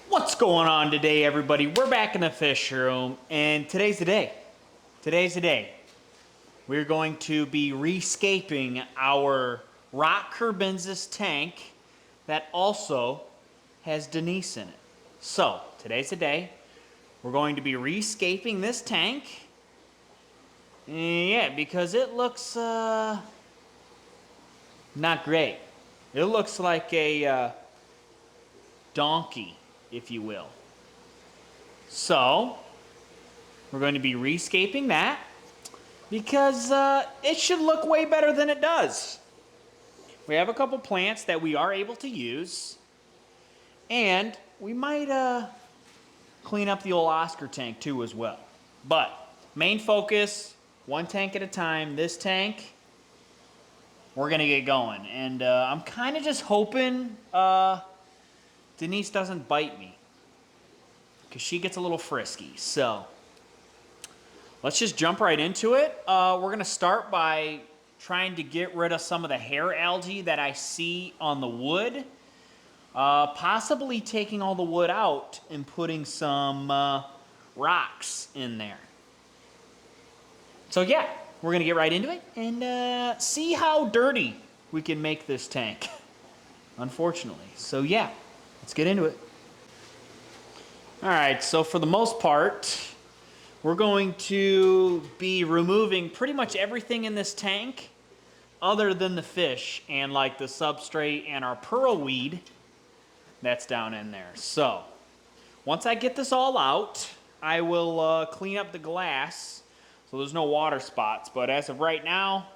What's going on today, everybody? We're back in the fish room, and today's the day. Today's the day. We're going to be rescaping our rock kerbensis tank that also has Denice in it. So, today's the day. We're going to be rescaping this tank. Yeah, because it looks, not great. It looks like a, donkey, if you will. So, we're going to be rescaping that because it should look way better than it does. We have a couple plants that we are able to use, and we might clean up the old Oscar tank too as well. But main focus, one tank at a time. This tank, we're going to get going. And I'm kind of just hoping Denice doesn't bite me, because she gets a little frisky. So let's just jump right into it. We're going to start by trying to get rid of some of the hair algae that I see on the wood. Possibly taking all the wood out and putting some rocks in there. So yeah, we're going to get right into it and see how dirty we can make this tank, unfortunately. So yeah, let's get into it. Alright, so for the most part, we're going to be removing pretty much everything in this tank other than the fish and like the substrate and our pearl weed that's down in there. So, once I get this all out, I will clean up the glass so there's no water spots. But as of right now,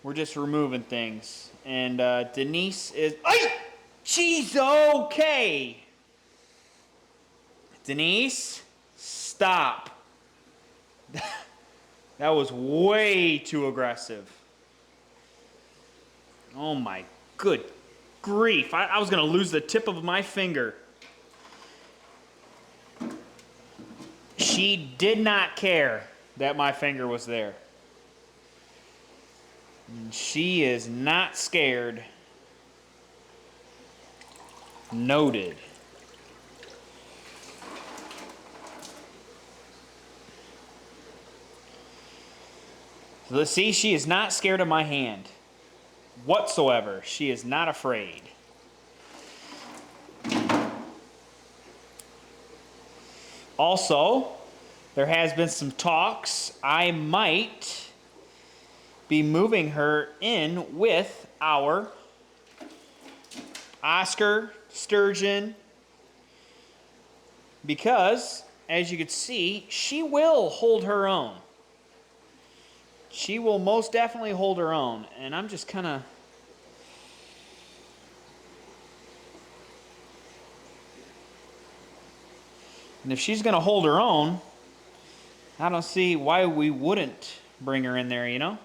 we're just removing things. And Denice is... Ay! She's okay! Denice, stop. That was way too aggressive. Oh my good grief. I was going to lose the tip of my finger. She did not care that my finger was there. She is not scared. Noted. So let's see, she is not scared of my hand whatsoever. She is not afraid. Also, there has been some talks. I might be moving her in with our Oscar sturgeon because, as you can see, she will hold her own. She will most definitely hold her own, and I'm just kind of... And if she's going to hold her own, I don't see why we wouldn't bring her in there, you know?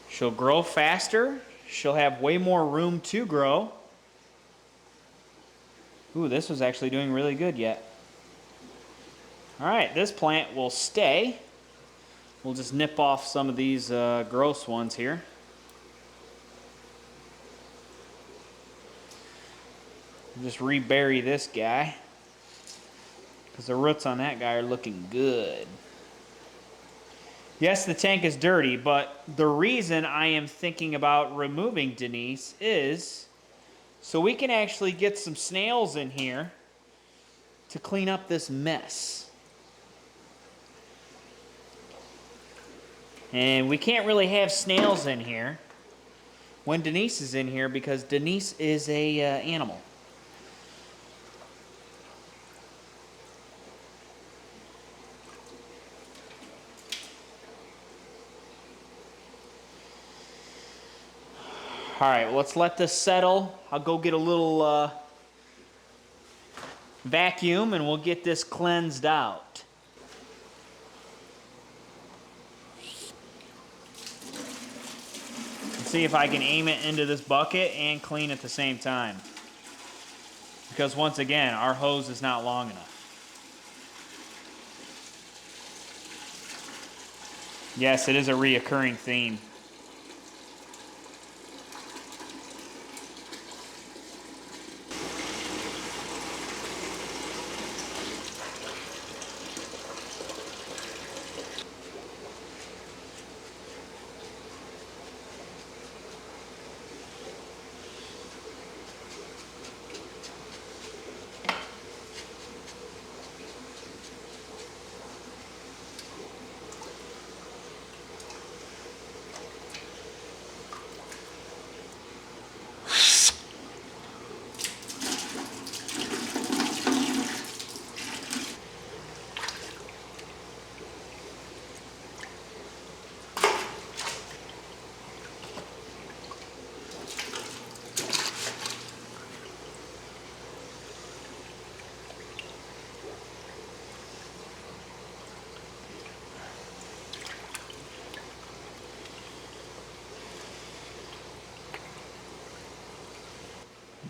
She'll grow faster. She'll have way more room to grow. Ooh, this was actually doing really good yet. Alright, this plant will stay. We'll just nip off some of these gross ones here. Just rebury this guy, because the roots on that guy are looking good. Yes, the tank is dirty, but the reason I am thinking about removing Denice is so we can actually get some snails in here to clean up this mess. And we can't really have snails in here when Denice is in here because Denice is a animal. Alright, well, let's let this settle. I'll go get a little vacuum and we'll get this cleansed out. See if I can aim it into this bucket and clean at the same time. Because once again, our hose is not long enough. Yes, it is a reoccurring theme.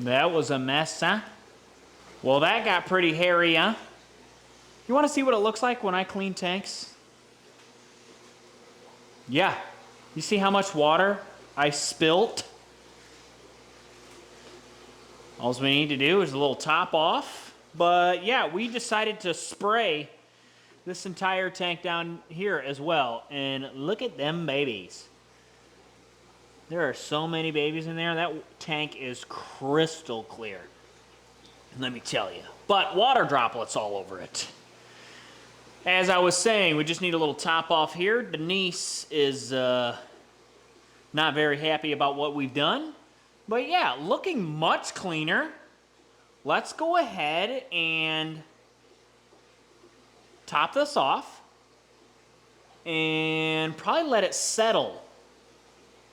That was a mess, huh? Well, that got pretty hairy, huh? You want to see what it looks like when I clean tanks? Yeah. You see how much water I spilt? All we need to do is a little top off. But yeah, we decided to spray this entire tank down here as well. And look at them babies. There are so many babies in there. That tank is crystal clear. Let me tell you. But water droplets all over it. As I was saying, we just need a little top off here. Denice is not very happy about what we've done. But yeah, looking much cleaner. Let's go ahead and top this off. And probably let it settle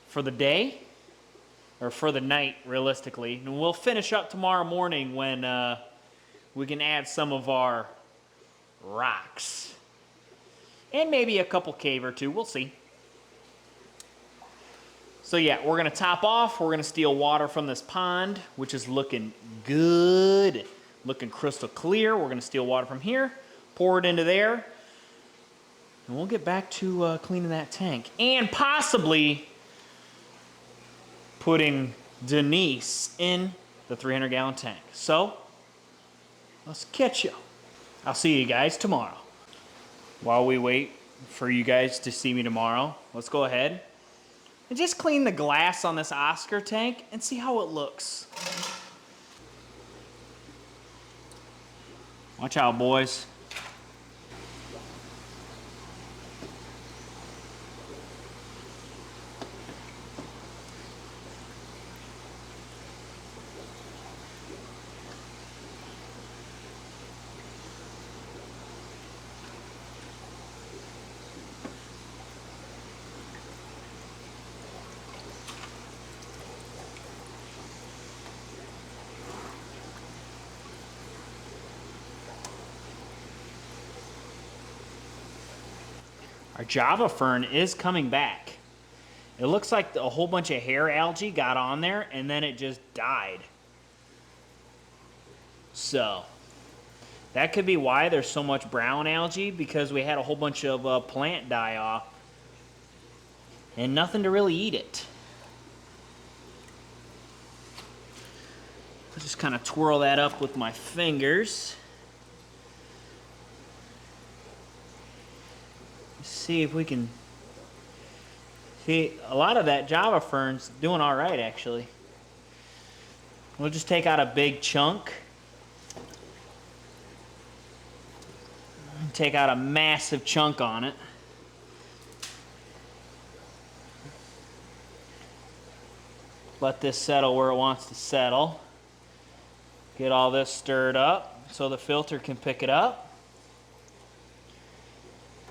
for the day. Or for the night, realistically. And we'll finish up tomorrow morning when we can add some of our rocks. And maybe a couple cave or two. We'll see. So yeah, we're going to top off. We're going to steal water from this pond, which is looking good. Looking crystal clear. We're going to steal water from here. Pour it into there. And we'll get back to cleaning that tank. And possibly putting Denice in the 300-gallon tank. So, let's catch you. I'll see you guys tomorrow. While we wait for you guys to see me tomorrow, let's go ahead and just clean the glass on this Oscar tank and see how it looks. Watch out, boys. Our Java fern is coming back. It looks like a whole bunch of hair algae got on there and then it just died. So, that could be why there's so much brown algae, because we had a whole bunch of plant die off and nothing to really eat it. I'll just kind of twirl that up with my fingers. See if we can see a lot of that Java fern's doing all right, actually. We'll just take out a big chunk. Take out a massive chunk on it. Let this settle where it wants to settle. Get all this stirred up so the filter can pick it up.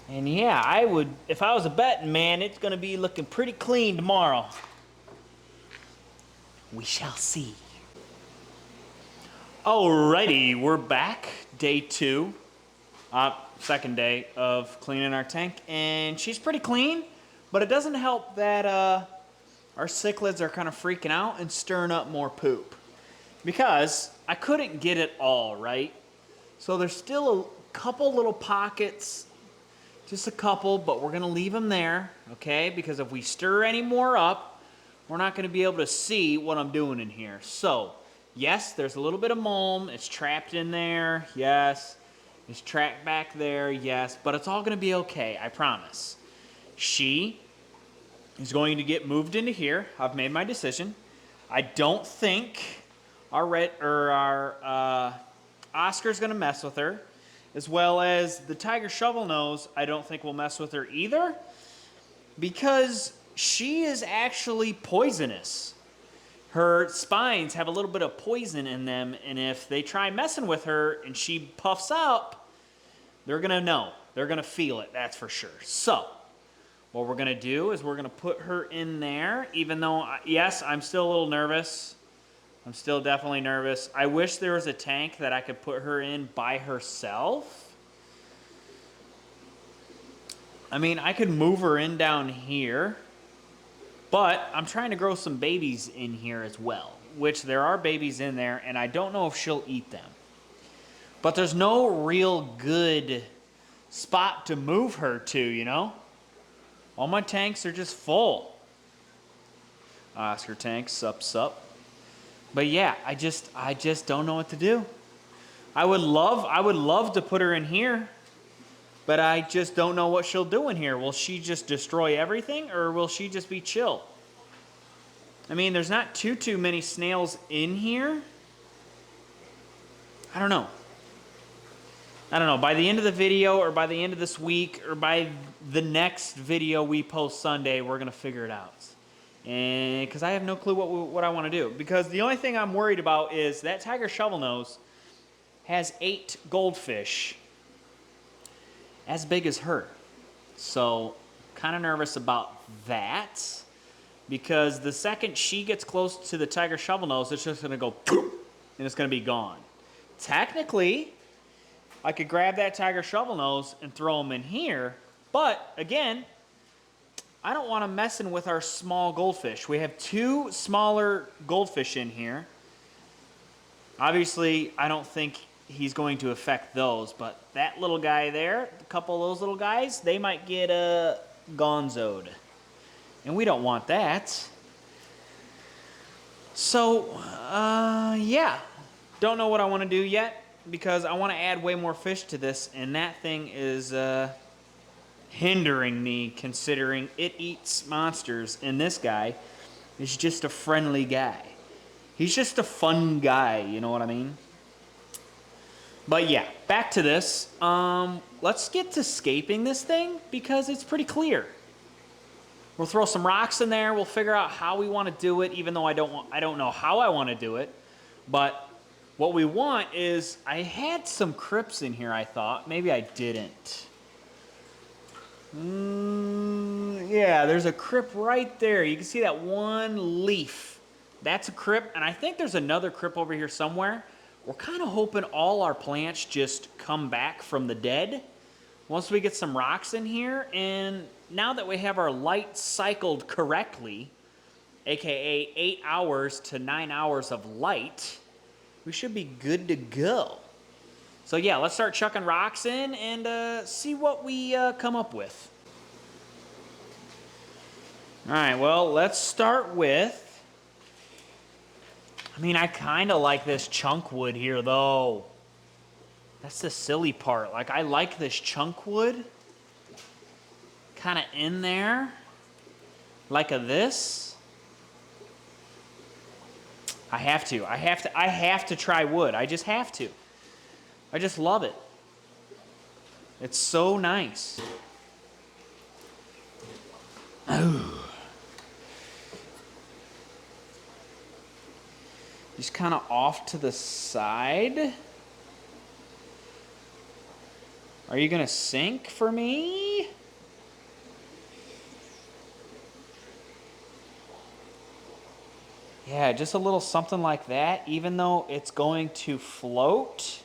And yeah, I would, if I was a betting man, it's going to be looking pretty clean tomorrow. We shall see. Alrighty, we're back. Day 2. Second day of cleaning our tank. And she's pretty clean, but it doesn't help that our cichlids are kind of freaking out and stirring up more poop. Because I couldn't get it all, right? So there's still a couple little pockets. Just a couple, but we're going to leave them there, okay? Because if we stir any more up, we're not going to be able to see what I'm doing in here. So, yes, there's a little bit of mulm. It's trapped in there. Yes. It's trapped back there. Yes. But it's all going to be okay, I promise. She is going to get moved into here. I've made my decision. I don't think our Oscar's going to mess with her. As well as the tiger shovel nose, I don't think will mess with her either, because she is actually poisonous. Her spines have a little bit of poison in them, and if they try messing with her and she puffs up, they're going to know. They're going to feel it, that's for sure. So, what we're going to do is we're going to put her in there, even though, yes, I'm still a little nervous. I'm still definitely nervous. I wish there was a tank that I could put her in by herself. I mean, I could move her in down here, but I'm trying to grow some babies in here as well. which there are babies in there, and I don't know if she'll eat them. But there's no real good spot to move her to, you know? All my tanks are just full. Oscar tank, sup. But yeah, I just don't know what to do. I would love to put her in here, but I just don't know what she'll do in here. Will she just destroy everything, or will she just be chill? I mean, there's not too many snails in here. I don't know. By the end of the video, or by the end of this week, or by the next video we post Sunday, we're going to figure it out. And because I have no clue what I want to do. Because the only thing I'm worried about is that tiger shovelnose has 8 goldfish as big as her. So, kind of nervous about that. Because the second she gets close to the tiger shovelnose, it's just going to go poof, and it's going to be gone. Technically, I could grab that tiger shovelnose and throw them in here, but again, I don't want to messing with our small goldfish. We have 2 smaller goldfish in here. Obviously, I don't think he's going to affect those, but that little guy there, a couple of those little guys, they might get gonzoed. And we don't want that. So, yeah. Don't know what I want to do yet, because I want to add way more fish to this, and that thing is hindering me, considering it eats monsters, and this guy is just a friendly guy. He's just a fun guy, you know what I mean? But yeah, back to this. Let's get to scaping this thing, because it's pretty clear. We'll throw some rocks in there. We'll figure out how we want to do it, even though I don't know how I want to do it. But what we want is, I had some crypts in here, I thought. Maybe I didn't. Yeah, there's a crypt right there. You can see that one leaf. That's a crypt, and I think there's another crypt over here somewhere. We're kind of hoping all our plants just come back from the dead once we get some rocks in here. And now that we have our light cycled correctly, aka 8 hours to 9 hours of light, we should be good to go. So yeah, let's start chucking rocks in and see what we come up with. All right, well, let's start with, I mean, I kind of like this chunk wood here, though. That's the silly part. Like, I like this chunk wood kind of in there, like this. I have to try wood. I just have to. I just love it. It's so nice. Ooh. Just kind of off to the side. Are you gonna sink for me? Yeah, just a little something like that, even though it's going to float.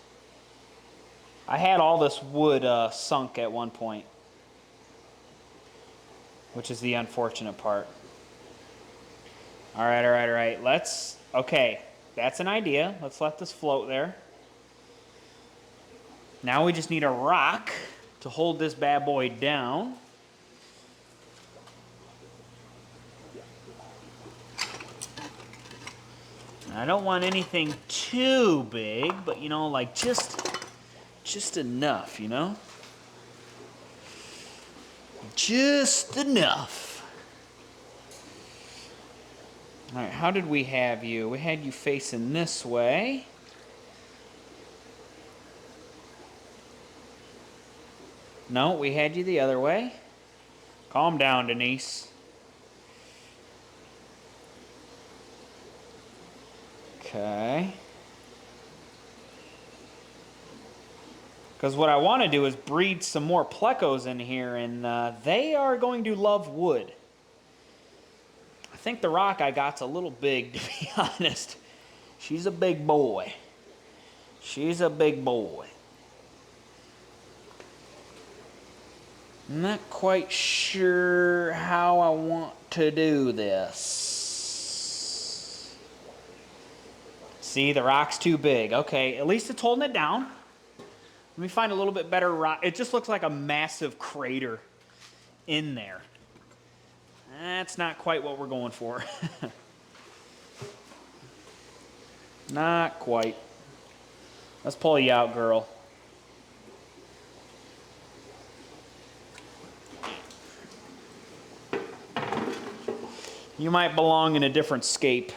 I had all this wood sunk at one point, which is the unfortunate part. All right. Okay, that's an idea. Let's let this float there. Now we just need a rock to hold this bad boy down. I don't want anything too big, but you know, like just enough, you know? Just enough. All right, how did we have you? We had you facing this way. No, we had you the other way. Calm down, Denice. Okay. Because what I want to do is breed some more plecos in here, and they are going to love wood. I think the rock I got's a little big, to be honest. She's a big boy. She's a big boy. I'm not quite sure how I want to do this. See, the rock's too big. Okay, at least it's holding it down. Let me find a little bit better rock. It just looks like a massive crater in there. That's not quite what we're going for. Not quite. Let's pull you out, girl. You might belong in a different scape.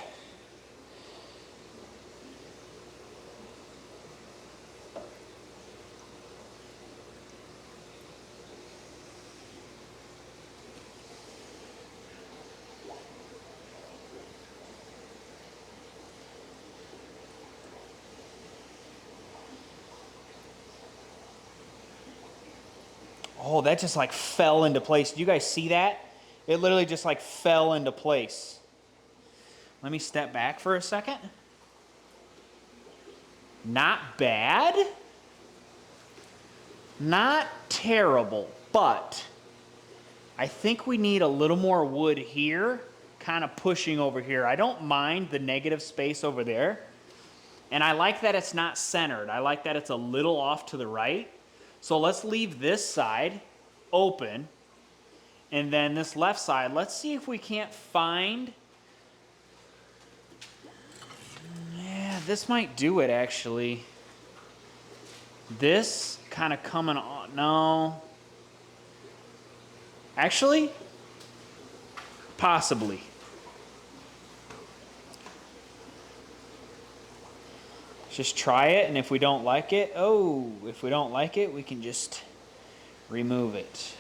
Oh, that just like fell into place. Do you guys see that? It literally just like fell into place. Let me step back for a second. Not bad. Not terrible, but I think we need a little more wood here, kind of pushing over here. I don't mind the negative space over there. And I like that it's not centered. I like that it's a little off to the right. So let's leave this side open. And then this left side, let's see if we can't find... Yeah, this might do it actually. This kind of coming on, no. Actually, possibly. Just try it, and if we don't like it, if we don't like it, we can just remove it.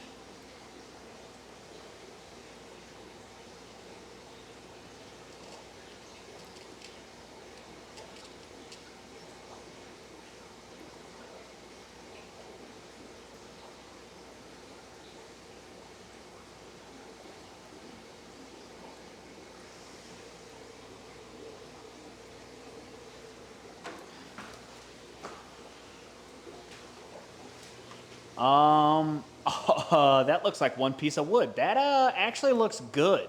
That looks like one piece of wood. That actually looks good.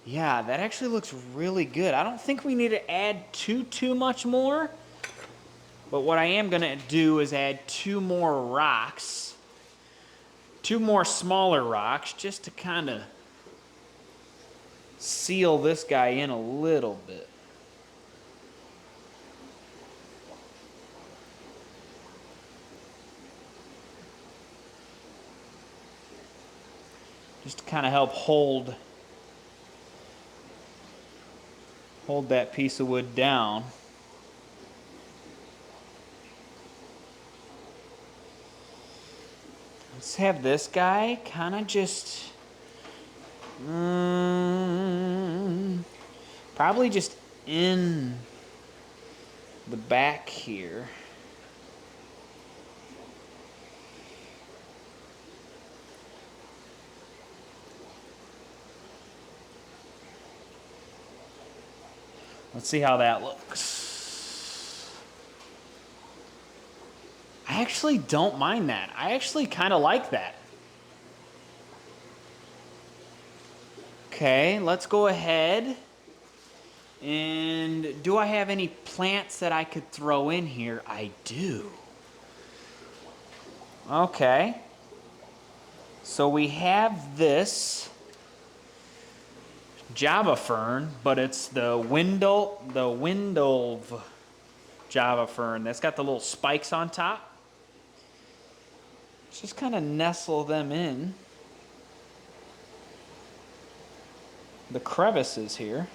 Yeah, that actually looks really good. I don't think we need to add too much more. But what I am going to do is add 2 more rocks. 2 more smaller rocks just to kind of seal this guy in a little bit. Just to kind of help hold that piece of wood down. Let's have this guy kind of just probably just in the back here. Let's see how that looks. I actually don't mind that. I actually kind of like that. Okay, let's go ahead. And do I have any plants that I could throw in here? I do. Okay. So we have this Java fern, but it's the Windle Java fern that's got the little spikes on top. Just kind of nestle them in the crevices here.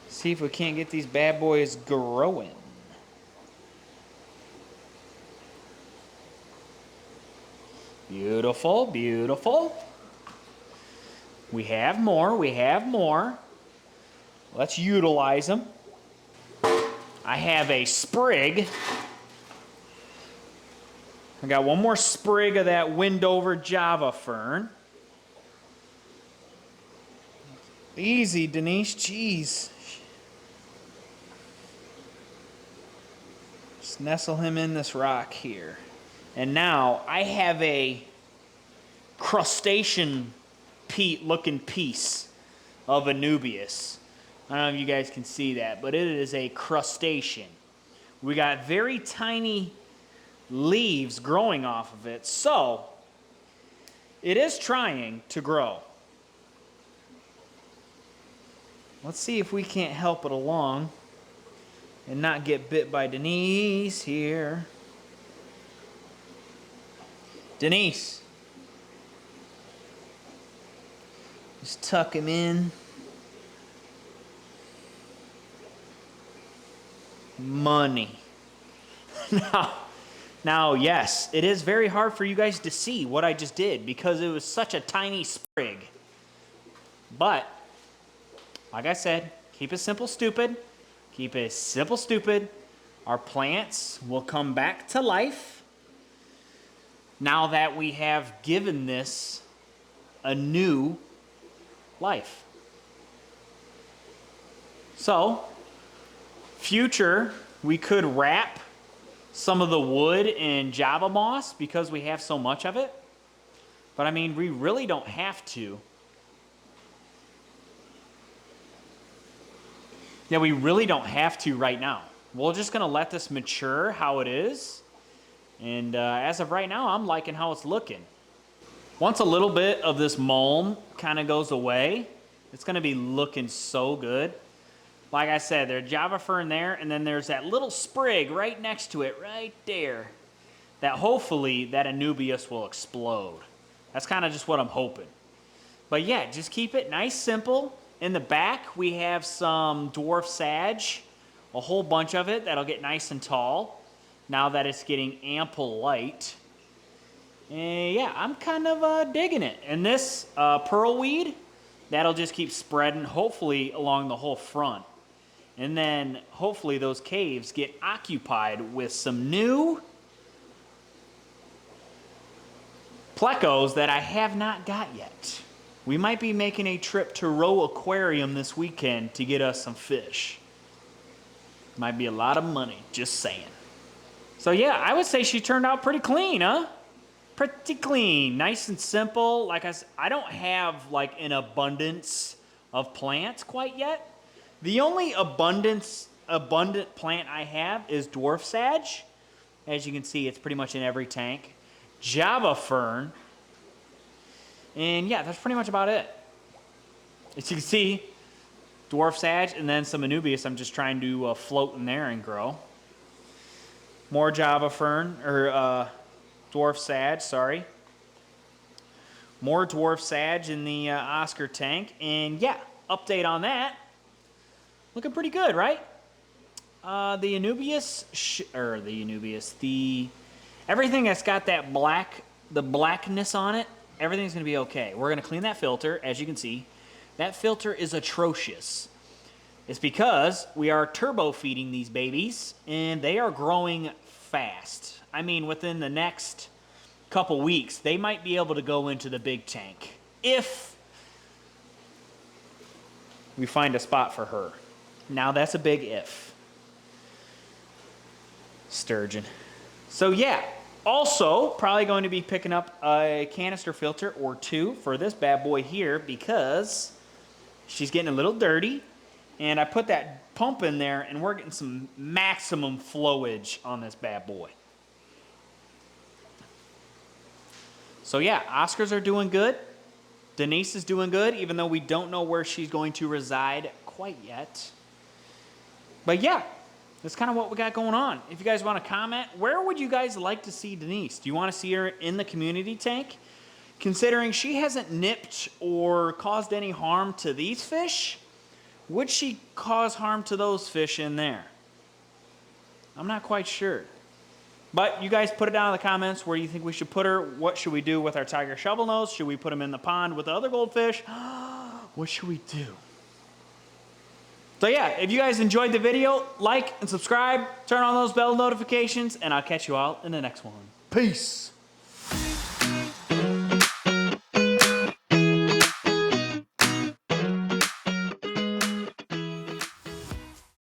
See if we can't get these bad boys growing. Beautiful, beautiful. We have more, we have more. Let's utilize them. I have a sprig. I got one more sprig of that Wendover Java fern. Easy, Denice, jeez. Just nestle him in this rock here. And now I have a crustacean looking piece of Anubias. I don't know if you guys can see that, but it is a crustacean. We got very tiny leaves growing off of it, so it is trying to grow. Let's see if we can't help it along and not get bit by Denice here. Denice. Just tuck him in. Money. Now, yes, it is very hard for you guys to see what I just did because it was such a tiny sprig. But, like I said, keep it simple, stupid. Keep it simple, stupid. Our plants will come back to life now that we have given this a new life. So, future, we could wrap some of the wood in Java moss because we have so much of it. But I mean, we really don't have to. Yeah, we really don't have to right now. We're just gonna let this mature how it is. And as of right now, I'm liking how it's looking. Once a little bit of this mulm kind of goes away, it's gonna be looking so good. Like I said, there's Java fern there, and then there's that little sprig right next to it, right there, that hopefully that Anubias will explode. That's kind of just what I'm hoping. But yeah, just keep it nice, simple. In the back, we have some dwarf sage, a whole bunch of it that'll get nice and tall now that it's getting ample light. And yeah, I'm kind of digging it. And this pearlweed, that'll just keep spreading, hopefully along the whole front. And then hopefully those caves get occupied with some new plecos that I have not got yet. We might be making a trip to Row Aquarium this weekend to get us some fish. Might be a lot of money, just saying. So yeah, I would say she turned out pretty clean, huh? Pretty clean, nice and simple. Like I said, I don't have like an abundance of plants quite yet. The only abundant plant I have is dwarf sage. As you can see, it's pretty much in every tank. Java fern. And yeah, that's pretty much about it. As you can see, dwarf sage and then some Anubias I'm just trying to float in there and grow. More Java fern, or dwarf sage, sorry. More dwarf sage in the Oscar tank. And yeah, update on that. Looking pretty good, right? The Anubias, everything that's got that the blackness on it, everything's gonna be okay. We're gonna clean that filter, as you can see. That filter is atrocious. It's because we are turbo feeding these babies and they are growing fast. I mean, within the next couple weeks, they might be able to go into the big tank if we find a spot for her. Now that's a big if. Sturgeon. So yeah, also probably going to be picking up a canister filter or two for this bad boy here because she's getting a little dirty. And I put that pump in there and we're getting some maximum flowage on this bad boy. So yeah, Oscars are doing good. Denice is doing good, even though we don't know where she's going to reside quite yet. But yeah, that's kind of what we got going on. If you guys want to comment, where would you guys like to see Denice? Do you want to see her in the community tank? Considering she hasn't nipped or caused any harm to these fish, would she cause harm to those fish in there? I'm not quite sure. But you guys put it down in the comments where you think we should put her. What should we do with our tiger shovelnose? Should we put him in the pond with the other goldfish? What should we do? So yeah, if you guys enjoyed the video, like and subscribe, turn on those bell notifications, and I'll catch you all in the next one. Peace.